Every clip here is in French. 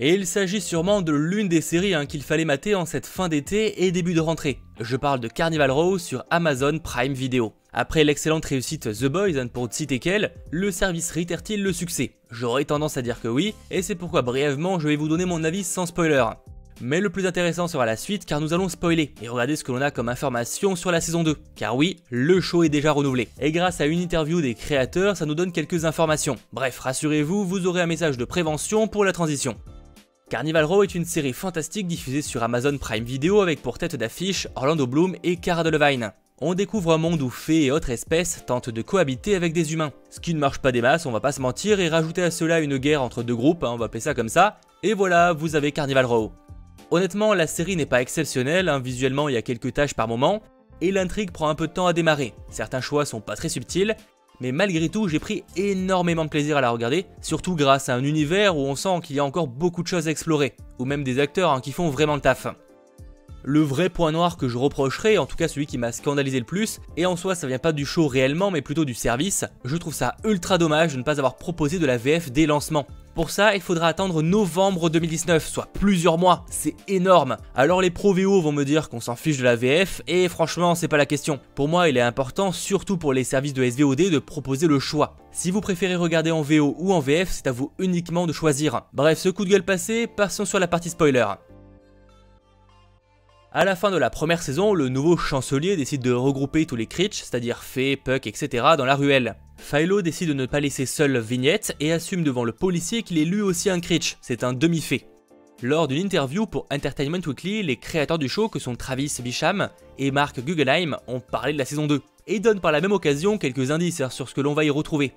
Et il s'agit sûrement de l'une des séries qu'il fallait mater en cette fin d'été et début de rentrée. Je parle de Carnival Row sur Amazon Prime Video. Après l'excellente réussite The Boys, pour ne citer qu'elle, le service réitère-t-il le succès? J'aurais tendance à dire que oui, et c'est pourquoi brièvement je vais vous donner mon avis sans spoiler. Mais le plus intéressant sera la suite car nous allons spoiler et regarder ce que l'on a comme information sur la saison 2. Car oui, le show est déjà renouvelé. Et grâce à une interview des créateurs, ça nous donne quelques informations. Bref, rassurez-vous, vous aurez un message de prévention pour la transition. Carnival Row est une série fantastique diffusée sur Amazon Prime Video avec pour tête d'affiche Orlando Bloom et Cara Delevingne. On découvre un monde où fées et autres espèces tentent de cohabiter avec des humains. Ce qui ne marche pas des masses, on va pas se mentir, et rajouter à cela une guerre entre deux groupes, on va appeler ça comme ça, et voilà, vous avez Carnival Row. Honnêtement, la série n'est pas exceptionnelle, visuellement il y a quelques tâches par moment, et l'intrigue prend un peu de temps à démarrer. Certains choix sont pas très subtils, mais malgré tout j'ai pris énormément de plaisir à la regarder, surtout grâce à un univers où on sent qu'il y a encore beaucoup de choses à explorer, ou même des acteurs qui font vraiment le taf. Le vrai point noir que je reprocherais, en tout cas celui qui m'a scandalisé le plus, et en soi ça vient pas du show réellement mais plutôt du service, je trouve ça ultra dommage de ne pas avoir proposé de la VF dès lancement. Pour ça, il faudra attendre novembre 2019, soit plusieurs mois, c'est énorme. Alors les pros VO vont me dire qu'on s'en fiche de la VF, et franchement c'est pas la question. Pour moi il est important, surtout pour les services de SVOD, de proposer le choix. Si vous préférez regarder en VO ou en VF, c'est à vous uniquement de choisir. Bref, ce coup de gueule passé, passons sur la partie spoiler. À la fin de la première saison, le nouveau chancelier décide de regrouper tous les Critch, c'est-à-dire fées, Puck, etc. dans la ruelle. Philo décide de ne pas laisser seule Vignette et assume devant le policier qu'il est lui aussi un Critch, c'est un demi-fée. Lors d'une interview pour Entertainment Weekly, les créateurs du show que sont Travis Bicham et Mark Guggenheim ont parlé de la saison 2 et donnent par la même occasion quelques indices sur ce que l'on va y retrouver.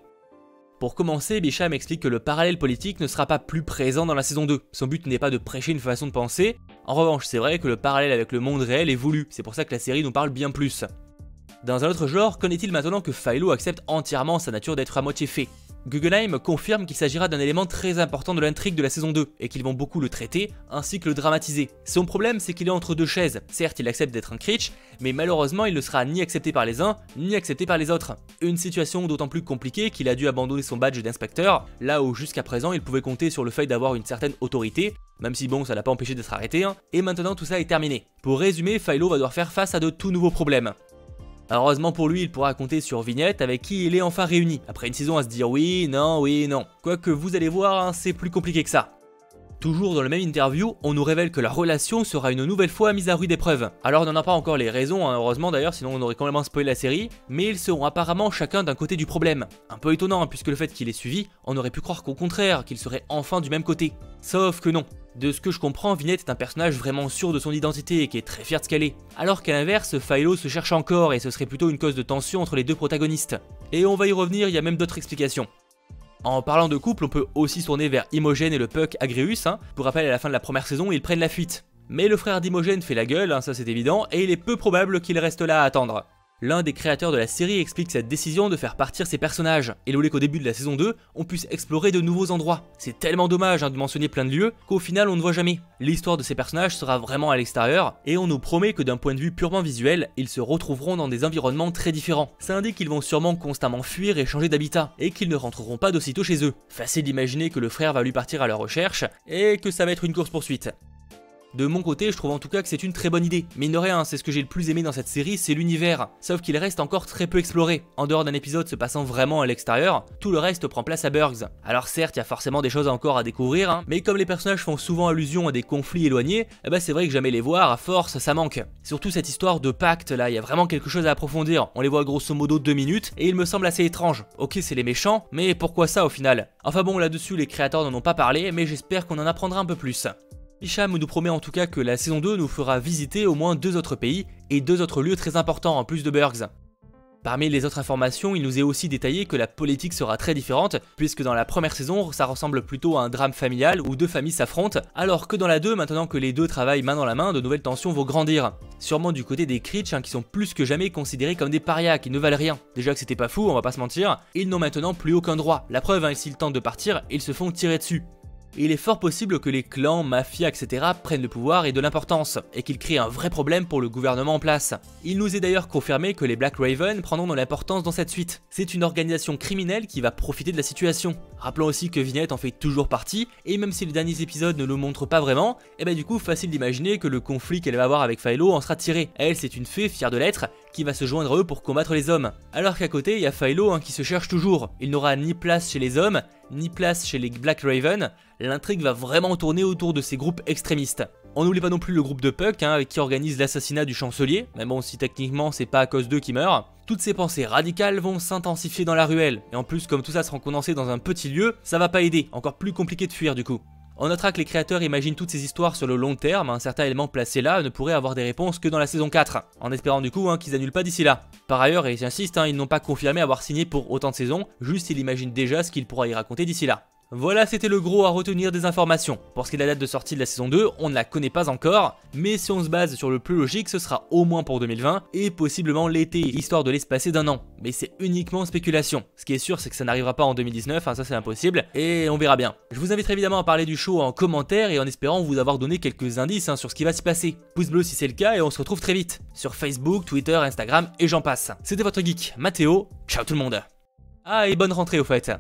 Pour commencer, Bicham explique que le parallèle politique ne sera pas plus présent dans la saison 2. Son but n'est pas de prêcher une façon de penser. En revanche, c'est vrai que le parallèle avec le monde réel est voulu, c'est pour ça que la série nous parle bien plus. Dans un autre genre, qu'en est-il maintenant que Philo accepte entièrement sa nature d'être à moitié fée? Guggenheim confirme qu'il s'agira d'un élément très important de l'intrigue de la saison 2 et qu'ils vont beaucoup le traiter ainsi que le dramatiser. Son problème c'est qu'il est entre deux chaises, certes il accepte d'être un Critch, mais malheureusement il ne sera ni accepté par les uns ni accepté par les autres. Une situation d'autant plus compliquée qu'il a dû abandonner son badge d'inspecteur, là où jusqu'à présent il pouvait compter sur le fait d'avoir une certaine autorité, même si bon ça l'a pas empêché d'être arrêté, et maintenant tout ça est terminé. Pour résumer, Philo va devoir faire face à de tout nouveaux problèmes. Heureusement pour lui, il pourra compter sur Vignette avec qui il est enfin réuni, après une saison à se dire oui, non. Quoique vous allez voir, c'est plus compliqué que ça. Toujours dans le même interview, on nous révèle que la relation sera une nouvelle fois mise à rude épreuve. Alors on n'en a pas encore les raisons, heureusement d'ailleurs, sinon on aurait complètement spoilé la série, mais ils seront apparemment chacun d'un côté du problème. Un peu étonnant, puisque le fait qu'il ait suivi, on aurait pu croire qu'au contraire, qu'il serait enfin du même côté. Sauf que non. De ce que je comprends, Vignette est un personnage vraiment sûr de son identité et qui est très fier de ce qu'elle est. Alors qu'à l'inverse, Philo se cherche encore et ce serait plutôt une cause de tension entre les deux protagonistes. Et on va y revenir, il y a même d'autres explications. En parlant de couple, on peut aussi se tourner vers Imogen et le Puck Agrius. Pour rappel, à la fin de la première saison, ils prennent la fuite. Mais le frère d'Imogen fait la gueule, ça c'est évident, et il est peu probable qu'il reste là à attendre. L'un des créateurs de la série explique cette décision de faire partir ses personnages, et il voulait qu'au début de la saison 2, on puisse explorer de nouveaux endroits. C'est tellement dommage de mentionner plein de lieux, qu'au final on ne voit jamais. L'histoire de ces personnages sera vraiment à l'extérieur, et on nous promet que d'un point de vue purement visuel, ils se retrouveront dans des environnements très différents. Ça indique qu'ils vont sûrement constamment fuir et changer d'habitat, et qu'ils ne rentreront pas d'aussitôt chez eux. Facile d'imaginer que le frère va lui partir à leur recherche, et que ça va être une course-poursuite. De mon côté, je trouve en tout cas que c'est une très bonne idée. Mine de rien, c'est ce que j'ai le plus aimé dans cette série, c'est l'univers. Sauf qu'il reste encore très peu exploré. En dehors d'un épisode se passant vraiment à l'extérieur, tout le reste prend place à Burgs. Alors certes, il y a forcément des choses encore à découvrir, mais comme les personnages font souvent allusion à des conflits éloignés, c'est vrai que jamais les voir, à force, ça manque. Surtout cette histoire de pacte là, il y a vraiment quelque chose à approfondir. On les voit grosso modo 2 minutes, et il me semble assez étrange. Ok, c'est les méchants, mais pourquoi ça au final? Enfin bon, là-dessus, les créateurs n'en ont pas parlé, mais j'espère qu'on en apprendra un peu plus. Bicham nous promet en tout cas que la saison 2 nous fera visiter au moins 2 autres pays et 2 autres lieux très importants en plus de Burgs. Parmi les autres informations, il nous est aussi détaillé que la politique sera très différente, puisque dans la première saison, ça ressemble plutôt à un drame familial où 2 familles s'affrontent, alors que dans la 2, maintenant que les 2 travaillent main dans la main, de nouvelles tensions vont grandir. Sûrement du côté des Critch qui sont plus que jamais considérés comme des parias, qui ne valent rien. Déjà que c'était pas fou, on va pas se mentir, ils n'ont maintenant plus aucun droit. La preuve, s'ils tentent de partir, ils se font tirer dessus. Et il est fort possible que les clans, mafias, etc. prennent le pouvoir et de l'importance, et qu'ils créent un vrai problème pour le gouvernement en place. Il nous est d'ailleurs confirmé que les Black Raven prendront de l'importance dans cette suite. C'est une organisation criminelle qui va profiter de la situation. Rappelons aussi que Vignette en fait toujours partie, et même si les derniers épisodes ne le montrent pas vraiment, et bah du coup facile d'imaginer que le conflit qu'elle va avoir avec Philo en sera tiré. Elle, c'est une fée fière de l'être, qui va se joindre à eux pour combattre les hommes. Alors qu'à côté, il y a Philo qui se cherche toujours. Il n'aura ni place chez les hommes, ni place chez les Black Raven. L'intrigue va vraiment tourner autour de ces groupes extrémistes. On n'oublie pas non plus le groupe de Puck, avec qui organise l'assassinat du chancelier, mais bon, si techniquement c'est pas à cause d'eux qui meurent. Toutes ces pensées radicales vont s'intensifier dans la ruelle, et en plus comme tout ça sera condensé dans un petit lieu, ça va pas aider, encore plus compliqué de fuir du coup. On notera que les créateurs imaginent toutes ces histoires sur le long terme, un certain élément placé là ne pourrait avoir des réponses que dans la saison 4, en espérant du coup qu'ils annulent pas d'ici là. Par ailleurs, et j'insiste, ils n'ont pas confirmé avoir signé pour autant de saisons, juste ils imaginent déjà ce qu'il pourra y raconter d'ici là. Voilà, c'était le gros à retenir des informations. Pour ce qui est de la date de sortie de la saison 2, on ne la connaît pas encore, mais si on se base sur le plus logique, ce sera au moins pour 2020, et possiblement l'été, histoire de l'espacer d'un an. Mais c'est uniquement spéculation. Ce qui est sûr, c'est que ça n'arrivera pas en 2019, ça c'est impossible, et on verra bien. Je vous invite évidemment à parler du show en commentaire, et en espérant vous avoir donné quelques indices sur ce qui va se passer. Pouce bleu si c'est le cas, et on se retrouve très vite. Sur Facebook, Twitter, Instagram, et j'en passe. C'était votre geek, Mathéo, ciao tout le monde. Ah, et bonne rentrée au fait.